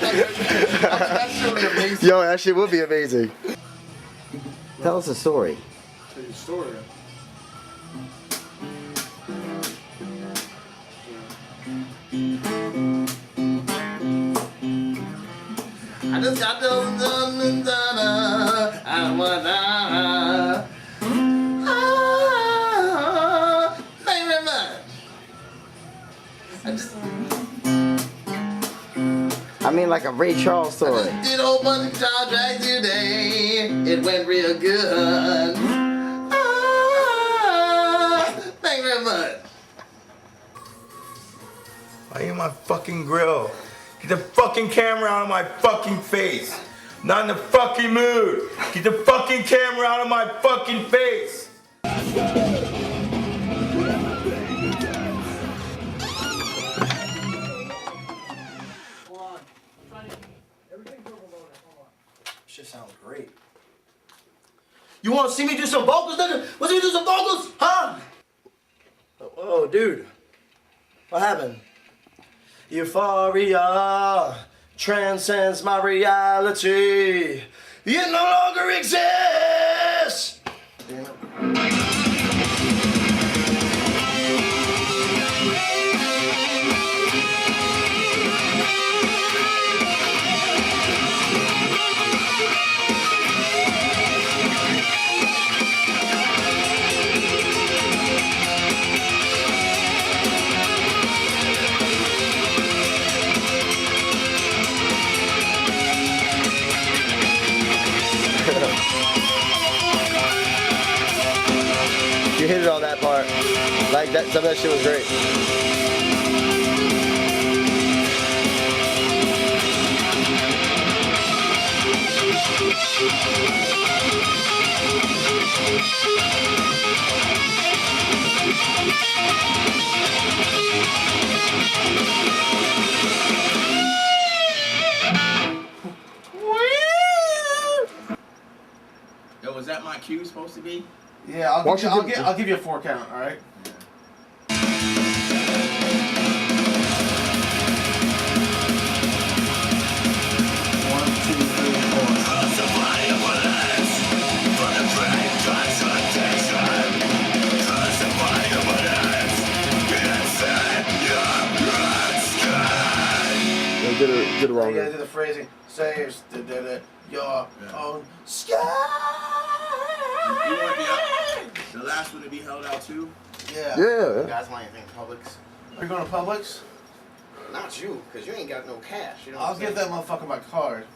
That shit would be amazing. Yo, that shit would be amazing. Tell us a story. Tell you a story. I just got those I wanna. Thank you very much. I just I mean, like a Ray Charles story. did a whole bunch of child drags today. It went real good. Thank you very much. Why are you in my fucking grill? Get the fucking camera out of my fucking face. Not in the fucking mood. Get the fucking camera out of my fucking face. Shit sounds great. You want to see me do some vocals, nigga? Want to see me do some vocals? Huh? Oh, dude. What happened? Euphoria transcends my reality. It no longer exists. Damn it. You hit it on that part. Like that, some of that shit was great. Yo, was that my cue supposed to be? Yeah, I'll give you a 4 count, alright? Did it wrong. You gotta do the phrasing. Saves your own sky. You want the last one to be held out too? Yeah. Yeah. You guys want anything Publix? Are you going to Publix? Not you, because you ain't got no cash. You know I'll give that motherfucker my card.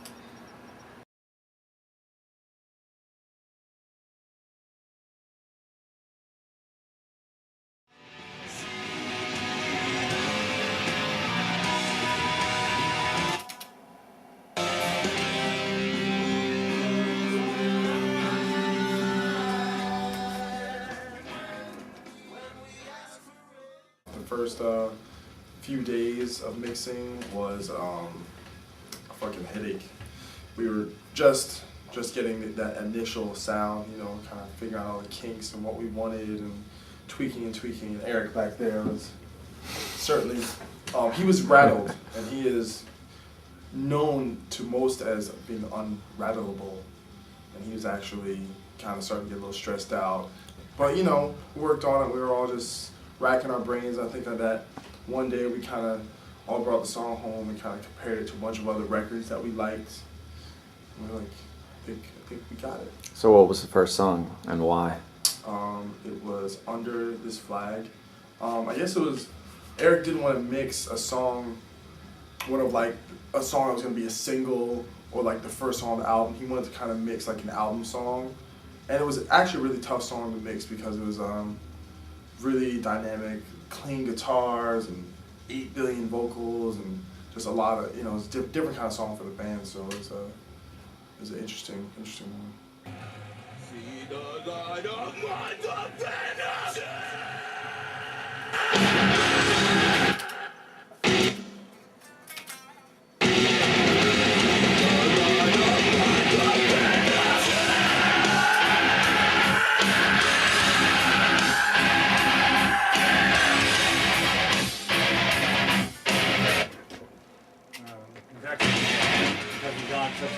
First few days of mixing was a fucking headache. We were just getting that initial sound, you know, kind of figuring out all the kinks and what we wanted and tweaking. And Eric back there was certainly, he was rattled, and he is known to most as being unrattleable, and he was actually kind of starting to get a little stressed out. But you know, we worked on it. We were all just racking our brains. I think that one day we kind of all brought the song home and kind of compared it to a bunch of other records that we liked. And we're like, I think we got it. So what was the first song and why? It was Under This Flag. I guess it was, Eric didn't want to mix a song, one of like a song that was going to be a single or like the first song on the album. He wanted to kind of mix like an album song. And it was actually a really tough song to mix because it was really dynamic, clean guitars and 8 billion vocals and just a lot of, you know, it's a different kind of song for the band, so it was an interesting one. See the light of my divinity. You're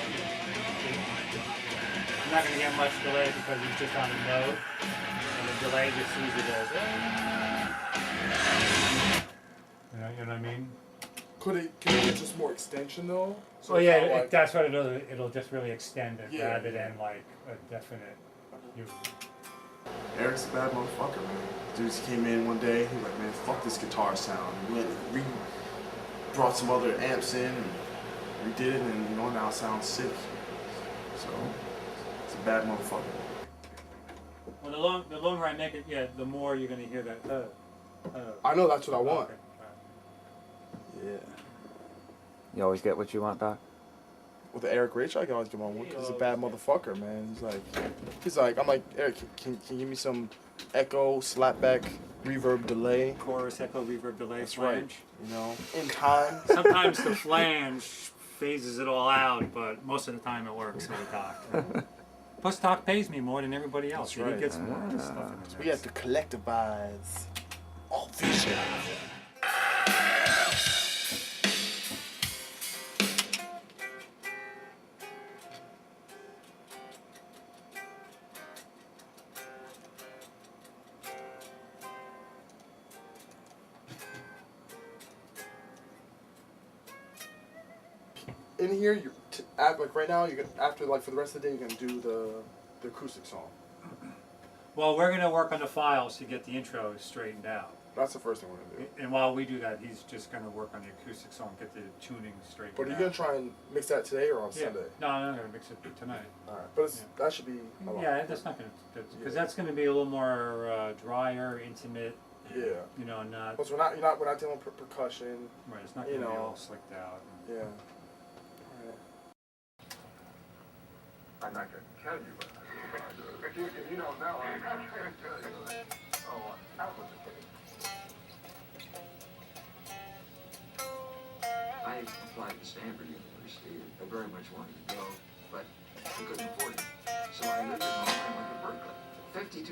not going to get much delay because it's just on a note, and the delay just sees it as. You know what I mean? Can it get just more extension though? So Oh yeah, like, that's what it'll just really extend it Yeah. rather than like a definite. Eric's a bad motherfucker, man. Dude just came in one day, he was like, man, fuck this guitar sound. We brought some other amps in and redid it, and now it sounds sick. So, it's a bad motherfucker. Well, the longer I make it, the more you're gonna hear that. I know that's what I want. Okay. Yeah. You always get what you want, Doc? With the Eric Rich, I can always give him one because he's a bad motherfucker, man. He's like, I'm like, Eric, can you give me some echo, slapback, reverb, delay? Chorus, echo, reverb, delay, That's flange. right. In time. Sometimes the flange phases it all out, but most of the time it works with Doc. Plus, Doc pays me more than everybody else. That's right. He gets more of this stuff in his We have to collectivize all vision. In here, like right now, you're gonna after like for the rest of the day, you're gonna do the acoustic song. Well, we're going to work on the files to get the intro straightened out. That's the first thing we're gonna do. And while we do that, he's just going to work on the acoustic song, get the tuning straightened out. But are you gonna try and mix that today or on Sunday? No, I'm not going to mix it tonight. All right, but that should be a lot. Yeah, that's not going to, because that's going to be a little more drier, intimate. Yeah. You know, not. Plus, we're not dealing with percussion. Right, it's not going to be all slicked out. Yeah. I'm not going to tell you what I do. If you don't know, I'm not going to tell you. Oh, that was the case. I applied to Stanford University. I very much wanted to go, but I couldn't afford it. So I lived at home and went to Berkeley.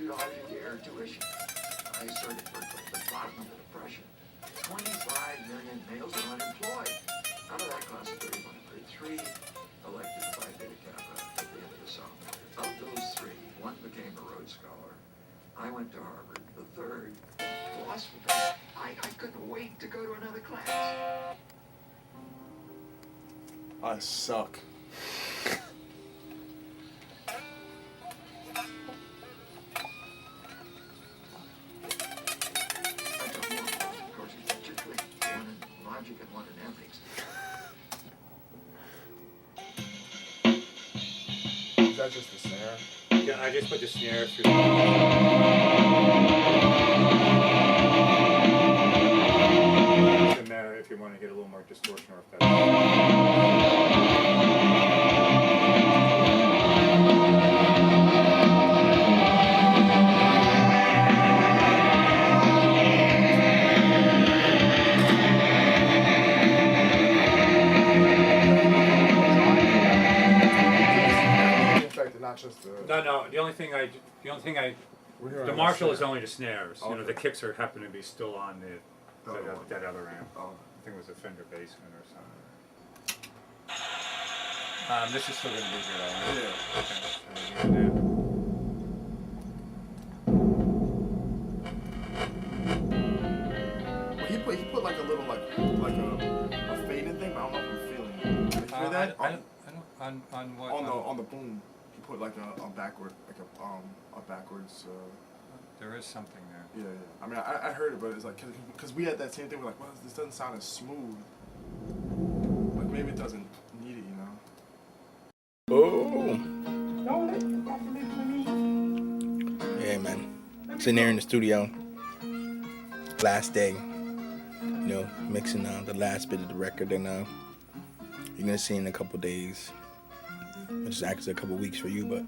$52 a year tuition. I started Berkeley at the bottom of the Depression. 25 million males are unemployed. Out of that class of 3103, elected Phi Beta Kappa at the end of the sophomore. Of those three, one became a Rhodes Scholar. I went to Harvard. The third, philosophy. I couldn't wait to go to another class. I suck. Logic and one in ethics. Is that just the snare? Yeah, I just put the snare through. Doesn't matter if you want to get a little more distortion or if that's. Not just the. No. The only thing I, the Marshall is only the snares. Okay. You know, the kicks happen to be still on that other amp. Oh. I think it was a Fender Bassman or something. This is still going to be good. Yeah. Okay. Well, he put like a little like a faded thing, but I don't know if I'm feeling it. Did you hear that? I don't. On what? On the boom, he put like a backwards. There is something there. Yeah. I mean, I heard it, but it's like because we had that same thing. We're like, well, this doesn't sound as smooth. Like maybe it doesn't need it, you know. Oh. Yeah, man. Sitting there in the studio. Last day. You know, mixing the last bit of the record, and you're gonna see in a couple days. Which is actually a couple weeks for you, but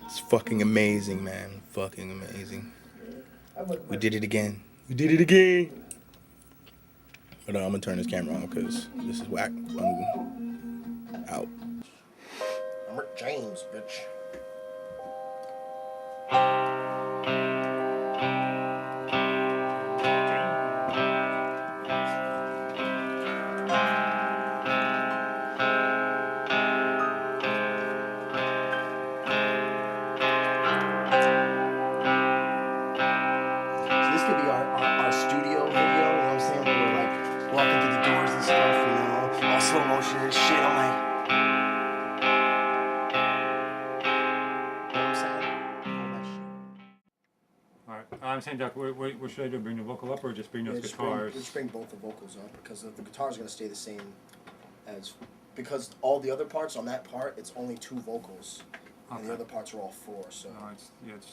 it's fucking amazing, man. Fucking amazing. We did it again. We did it again. But I'm gonna turn this camera on because this is whack. I'm out. I'm Rick James, bitch. emotion and shit. I'm like, Alright, I'm saying, Doc, what should I do? Bring the vocal up or just bring those guitars? Just bring both the vocals up because the guitar's gonna stay the same as because all the other parts on that part it's only 2 vocals and the other parts are all 4. So no, it's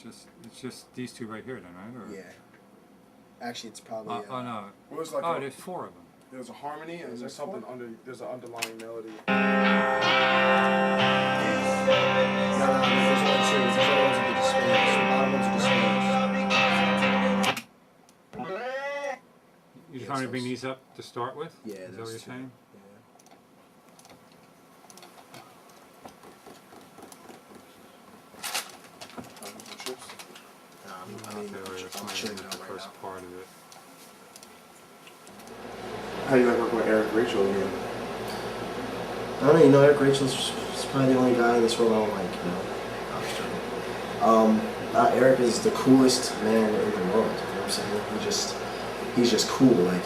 just these 2 right here then, right? Or? yeah, actually it's probably oh no, It was like there's 4 of them. There's a harmony and there's something there's an underlying melody. no, there's only 2. There's other ones are the Spanish. The bottom ones are the Spanish. You're trying to bring these up to start with? Yeah, is that what you're saying? I'm chilling out right first now. part of it. How do you like working with Eric Rachel again? I don't know, you know, Eric Rachel's probably the only guy in this world I don't like, Eric is the coolest man in the world, you know what I'm saying? He's just cool, like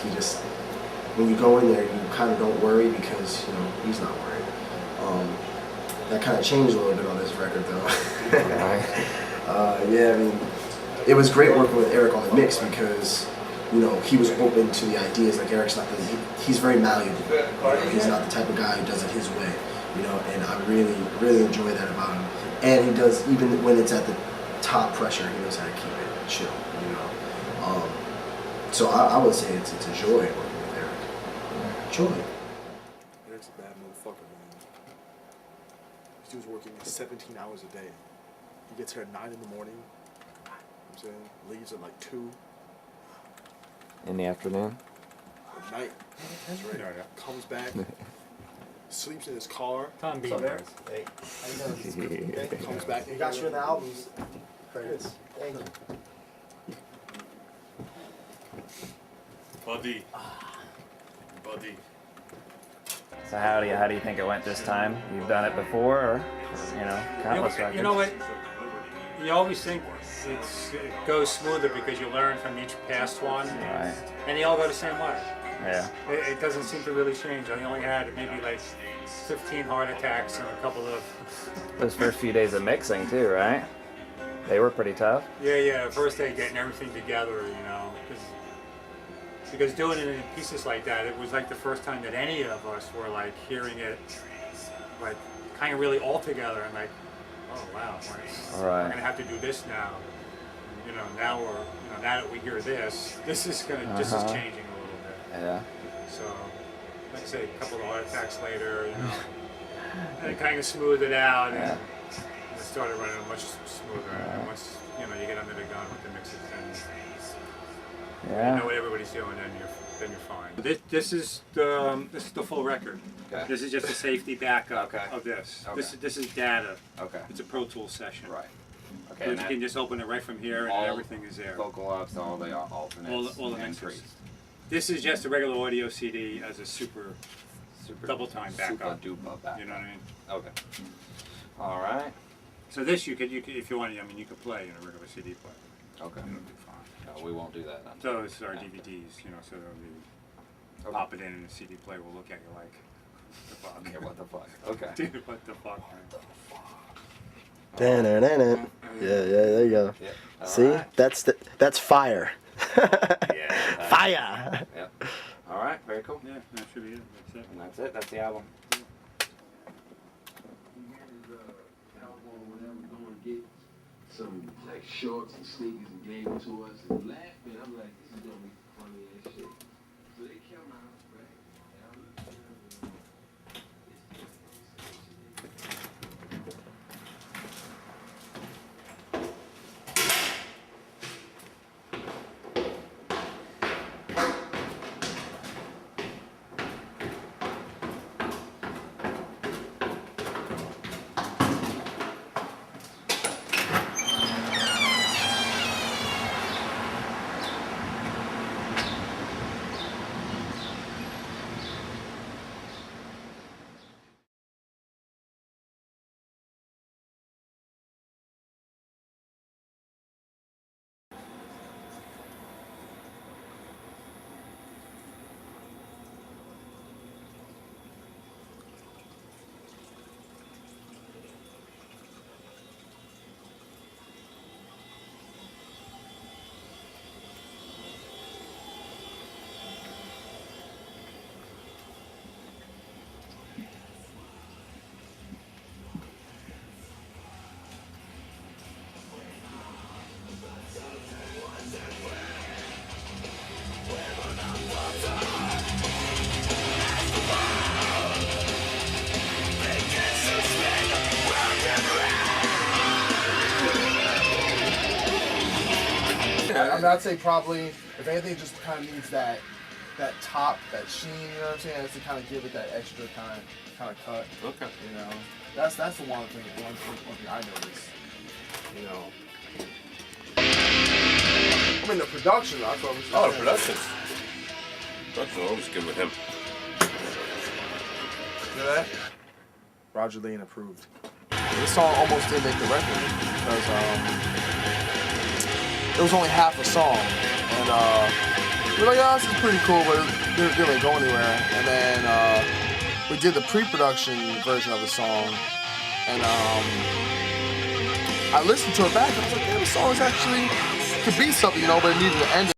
when you go in there, you kind of don't worry because, you know, he's not worried. That kind of changed a little bit on this record though. Yeah, I mean, it was great working with Eric on the mix because, you know, he was open to the ideas. Like Eric's not he's very malleable. You know, he's not the type of guy who does it his way. You know, and I really enjoy that about him. And he does, even when it's at the top pressure, he knows how to keep it chill. You know, so I would say it's a joy working with Eric. Joy. Eric's a bad motherfucker, man. This dude's working 17 hours a day. He gets here at 9 in the morning. You know what I'm saying? Leaves at like 2. In the afternoon? At night. That's right. Comes back. Sleeps in his car. Tom B. Hey, how you doing? Comes back. You got you in the albums. Credits. Thank you. Buddy. So how do you think it went this time? You've done it before, or countless records? You know what? You always think it goes smoother because you learn from each past one, Right. and they all go the same way. Yeah. It doesn't seem to really change. I only had maybe like 15 heart attacks and a couple of... Those first few days of mixing too, right? They were pretty tough. Yeah, first day getting everything together, because doing it in pieces like that, it was like the first time that any of us were like hearing it like kind of really all together and like, oh wow, we're gonna have to do this now. Now now that we hear this is gonna this is changing a little bit. Yeah. So, like I say, a couple of heart attacks later, and it kind of smoothed it out, and it started running much smoother. And once you get under the gun with the mixes, then you know what everybody's doing, then you're fine. This is the full record. Okay. This is just a safety backup of this. Okay. This is data. Okay. It's a Pro Tools session. Right. So you can just open it right from here, and everything is there. Vocal ups, all the alternates, all the and mixes. trees. This is just a regular audio CD as a super double time backup. Super duper backup. You know what I mean? Okay. All right. So this you could if you want, you could play in a regular CD player. Okay. It'll be fine. No, we won't do that. So it's our DVDs, so they'll be pop it in a CD player. We'll look at you like, the fuck? Yeah, what the fuck? Okay. Dude, what the fuck, man? Yeah, there you go. Yeah. See, Right. that's fire. Yeah. Fire. Yep. All right. Very cool. Yeah, that should be it. That's it. And that's it. That's the album. Some like shorts and sneakers and gave them to us and laughing. I'm like, this is gonna be funny as shit. So they come out, right? I mean, I'd say probably, if anything, it just kind of needs that top, that sheen, you know what I'm saying? That's to kind of give it that extra kind of cut. Okay. You know, that's the one thing I noticed. You know. I mean, the production, I thought was. Oh, the production. Production always good with him. Hear that? Roger Lane approved. This song almost didn't make the record because it was only half a song, and we're like, oh, this is pretty cool, but it didn't really go anywhere. And then we did the pre-production version of the song, and I listened to it back, and I was like, yeah, the song is actually could be something, you know, but it needed to end.